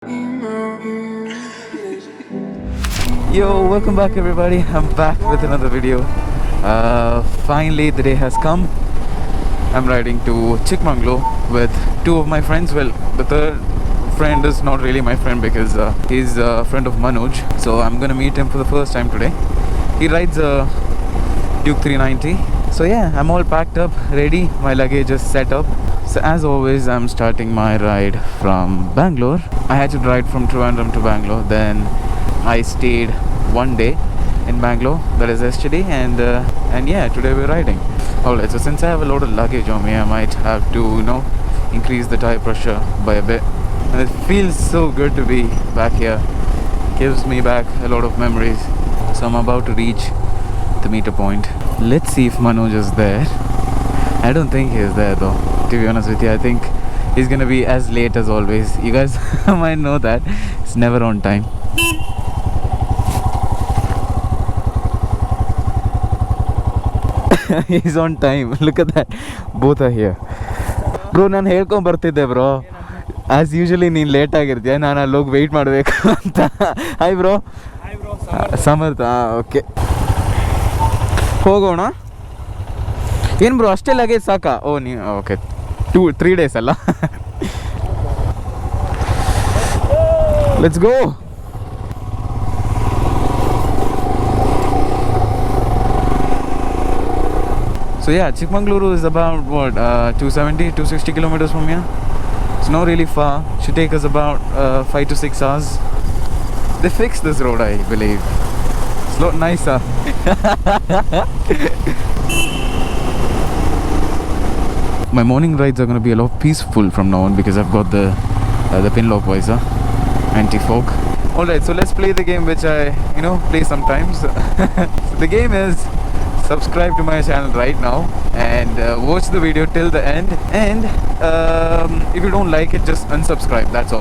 Yo, welcome back everybody. I'm back with another video. Finally the day has come. I'm riding to Chikmagalur with two of my friends. Well, the third friend is not really my friend because he's a friend of Manoj. So I'm gonna meet him for the first time today. He rides a Duke 390. So yeah, I'm all packed up, ready. My luggage is set up. So as always, I'm starting my ride from Bangalore. I had to ride from Trivandrum to Bangalore. Then I stayed one day in Bangalore, that is yesterday, and yeah, today we're riding. Alright, so since I have a lot of luggage on me, I might have to, increase the tire pressure by a bit. And it feels so good to be back here. Gives me back a lot of memories. So I'm about to reach the meter point. Let's see if Manoj is there. I don't think he is there though, to be honest with you. I think he's gonna be as late as always. You guys might know that. It's never on time. He's on time. Look at that. Both are here. Bro, ನಾನು ಹೇಳ್ಕೊಂಡು ಬರ್ತಿದ್ದೆ bro. As usually ನೀನು late ಆಗಿರ್ತೀಯ, ನಾನು ಅಲ್ಲಿ ಹೋಗಿ weight ಮಾಡಬೇಕು ಅಂತ. Hi bro. ಸಮರ್ಥ. Okay, ಹೋಗೋಣ. ಏನು ಬ್ರೋ ಅಷ್ಟೇ ಲಗೇಜ್ ಸಾಕಾ? ಓ ನೀ ಓಕೆ, 3 days ಅಲ್ಲ. Let's go. So yeah, Chikmanguru is about what, 260 kilometers from here. It's not really far. Should take us about 5 to 6 hours. They fixed this road, I believe. It's a lot nicer. My morning rides are going to be a lot peaceful from now on because I've got the pin lock visor, anti-fog. Alright, so let's play the game which I play sometimes. So the game is, subscribe to my channel right now and watch the video till the end, and if you don't like it, just unsubscribe. That's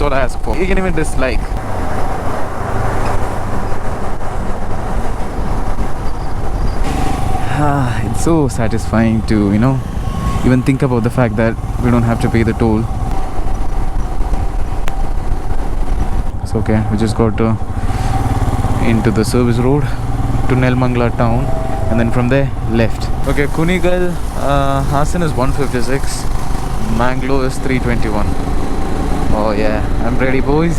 all I ask for. You can even dislike. It's so satisfying to even think about the fact that we don't have to pay the toll. It's okay, we just got into the service road to Nelamangala town, and then from there left. Okay, Kunigal, Hassan is 156, Bangalore is 321. Oh yeah, I'm ready boys.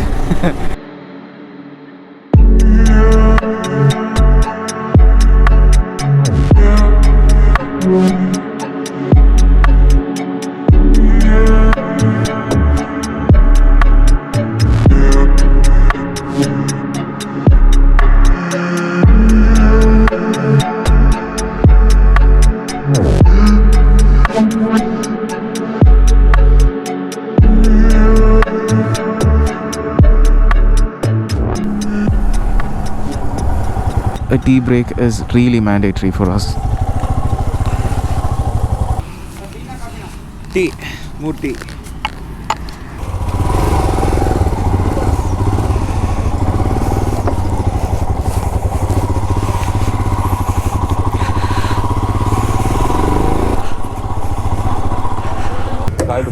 A tea break is really mandatory for us. Tea, more tea.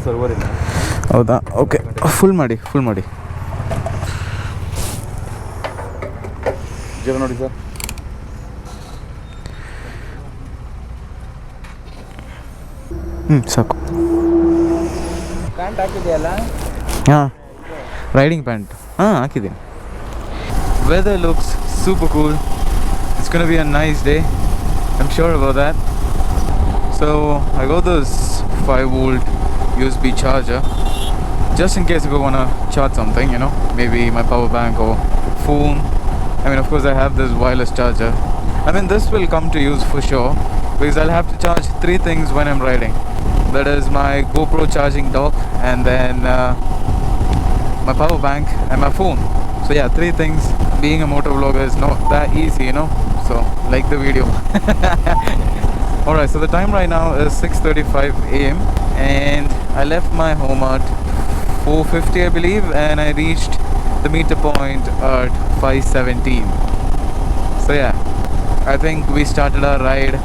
Server ಇಲ್ಲ. ಹೌದಾ? Okay, full ಮಾಡಿ. ಜೀವ ನೋಡಿ sir. ಸಾಕು. Pant ಹಾಕಿದೆಯಲ್ಲ? ಹಾಂ, riding pant ಹಾಕಿದ್ದೀನಿ. Weather looks super cool. It's gonna be a nice day. I am sure about that. So I got this 5-volt USB charger just in case if I want to charge something, maybe my power bank or phone. I mean, of course I have this wireless charger. I mean, this will come to use for sure because I'll have to charge 3 things when I'm riding. That is my GoPro charging dock, and then my power bank and my phone. So yeah, 3 things. Being a motor vlogger is not that easy, so like the video. Alright, so the time right now is 6:35 AM and I left my home at 4:50 I believe, and I reached the meter point at 5:17. So yeah, I think we started our ride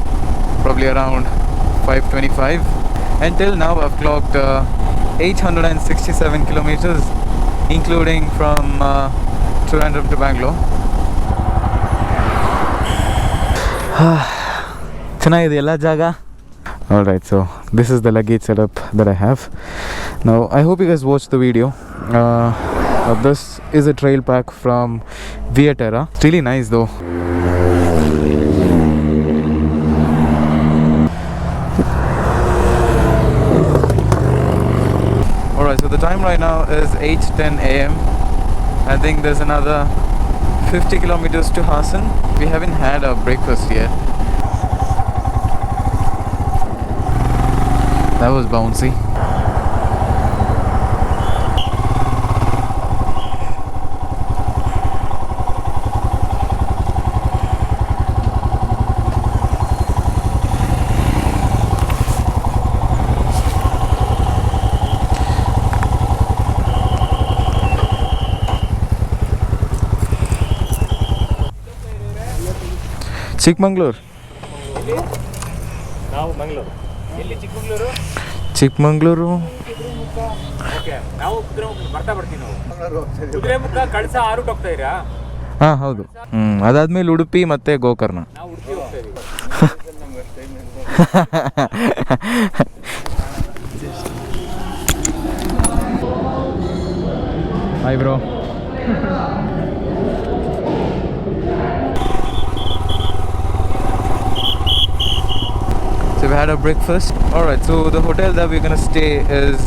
probably around 5:25. Until now I've clocked 867 kilometers including from Trivandrum to Bangalore. ಚೆನ್ನಾಗಿದೆಯಲ್ಲ ಜಾಗ. Alright, so this is the luggage setup that I have. Now I hope you guys watched the video. This is a trail pack from Viaterra. It's really nice though. Alright, so the time right now is 8:10 a.m. I think there's another 50 kilometers to Hassan. We haven't had our breakfast yet. That was bouncy. Chikmagalur. ನಾವು ಮಂಗಳೂರು. ಎಲ್ಲಿ Chikkamagaluru? Chikmanguru. Okay. ನಾವು ಕುದುರೆಮುಖ ಬರ್ತಾ ಬರ್ತೀವಿ ನಾವು. ಕುದುರೆಮುಖ ಕಳಸ 6 ಹೋಗ್ತಾ ಇರಾ? ಹಾಂ ಹೌದು. ಅದಾದ್ಮೇಲೆ ಉಡುಪಿ ಮತ್ತೆ ಗೋಕರ್ಣ. ನಾವು ಉಡುಪಿ ಹೋಗ್ತಾ ಇದೀವಿ. Hi bro. So we had our breakfast. Alright, so the hotel that we're gonna stay is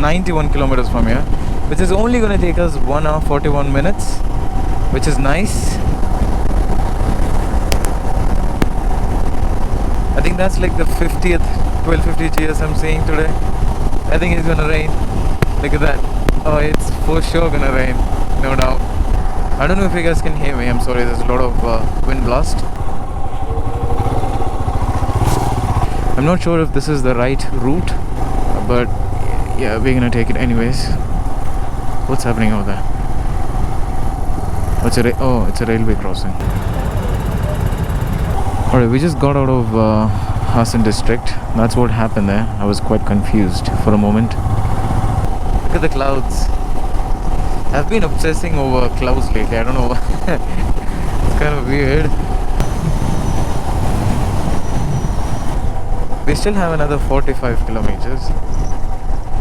91 kilometers from here, which is only gonna take us 1 hour 41 minutes, which is nice. I think that's like the 50th 1250 GS I'm seeing today. I think it's gonna rain. Look at that. Oh, it's for sure gonna rain, no doubt. I don't know if you guys can hear me. I'm sorry, there's a lot of wind blast. I'm not sure if this is the right route, but yeah, we're gonna take it anyways. What's happening over there? It's a railway crossing. Alright, we just got out of Hassan district. That's what happened there. I was quite confused for a moment. Look at the clouds. I've been obsessing over clouds lately. I don't know. It's kind of weird. We still have another 45 kilometers.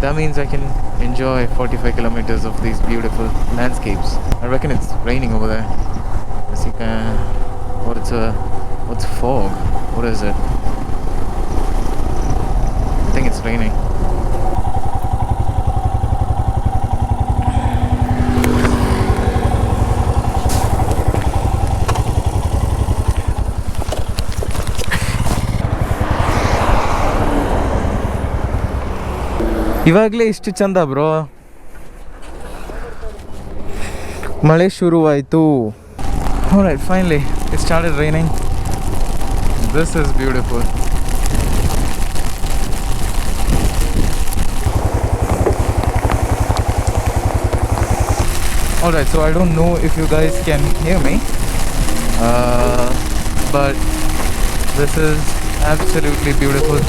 That means I can enjoy 45 kilometers of these beautiful landscapes. I reckon it's raining over there. What's fog? What is it? I think it's raining. ಇವಾಗಲೇ ಇಷ್ಟು ಚಂದ bro. ಮಳೆ ಶುರುವಾಯಿತು. Alright, finally it started raining. This is beautiful. Alright, so I don't know if you guys can hear me, but this is absolutely beautiful.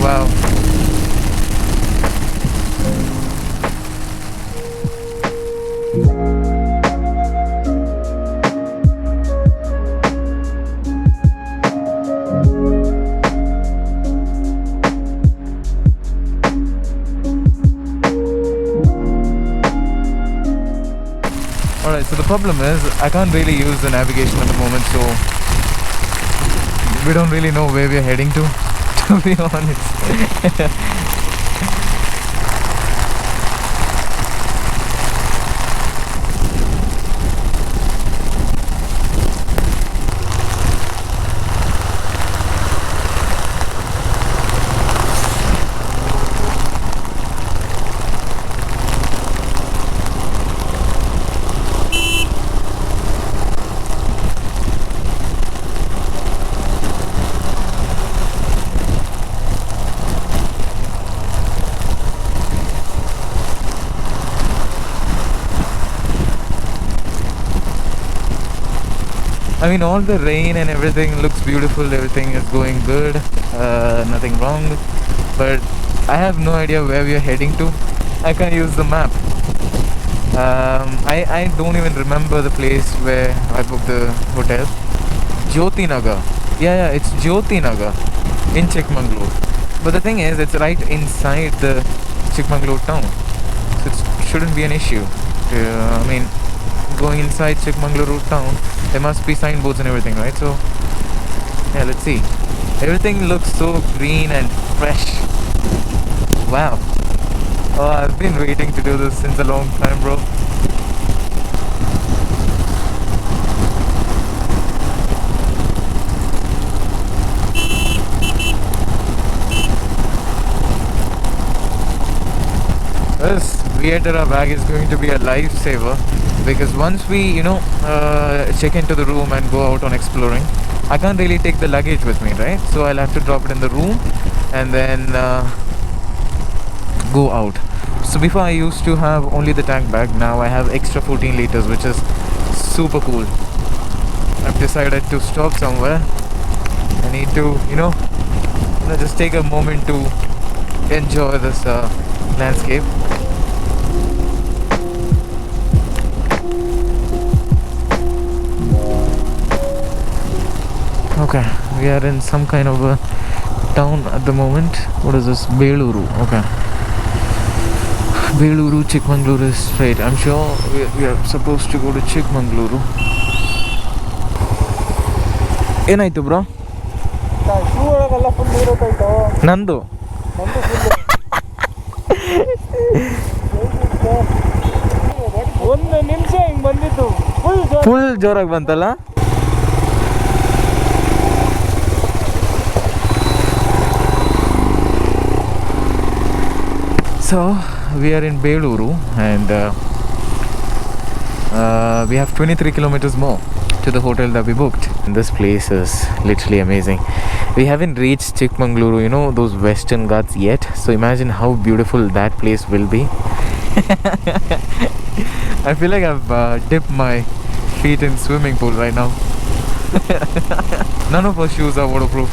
Wow. Alright, so the problem is I can't really use the navigation at the moment, so we don't really know where we're heading to be honest. I mean, all the rain and everything looks beautiful, everything is going good, nothing wrong, but I have no idea where we are heading to. I can't use the map. I don't even remember the place where I booked the hotel. Jyoti Nagar. Yeah, it's Jyoti Nagar in Chikmagalur. But the thing is, it's right inside the Chikmagalur town, so it shouldn't be an issue. I mean, going inside Chikmagalur town, there must be signboards and everything, right? So, yeah, let's see. Everything looks so green and fresh. Wow. Oh, I've been waiting to do this since a long time, bro. This Vietera bag is going to be a lifesaver, because once we, check into the room and go out on exploring, I can't really take the luggage with me, right? So I'll have to drop it in the room and then go out. So before I used to have only the tank bag, now I have extra 14 liters, which is super cool. I've decided to stop somewhere. I need to, just take a moment to enjoy this landscape. Okay, we are in some kind of a town at the moment. What is this? Beluru. Okay. Beluru, Chikmanguru is straight. I'm sure we are supposed to go to Chikmanguru. ಏನಾಯ್ತು bro? ನಂದು ಒಂದು ನಿಮಿಷ ಹಿಂಗ್ ಬಂದಿತ್ತು, full ಜೋರಾಗಿ ಬಂತಲ್ಲ. So we are in Beluru, and we have 23 kilometers more to the hotel that we booked. And this place is literally amazing. We haven't reached Chikmanguru, those western ghats yet, so imagine how beautiful that place will be. I feel like I've dipped my feet in swimming pool right now. None of our shoes are waterproof.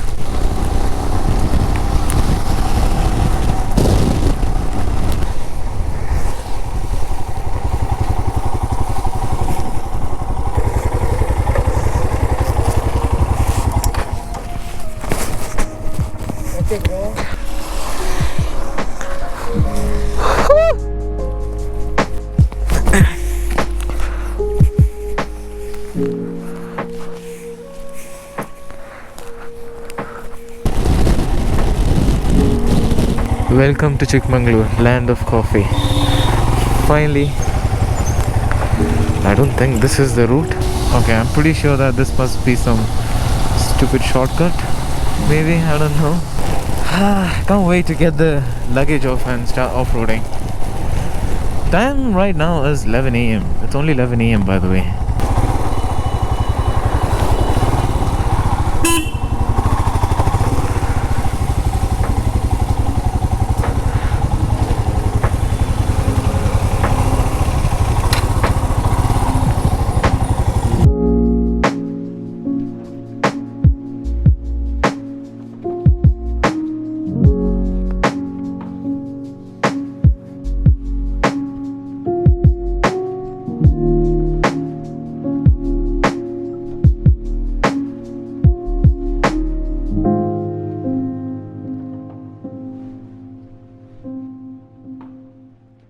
Welcome to Chikmagalur, land of coffee. Finally. I don't think this is the route. Okay, I'm pretty sure that this must be some stupid shortcut. Maybe, I don't know. Can't wait to get the luggage off and start off-roading. Time right now is 11 a.m. It's only 11 a.m. by the way.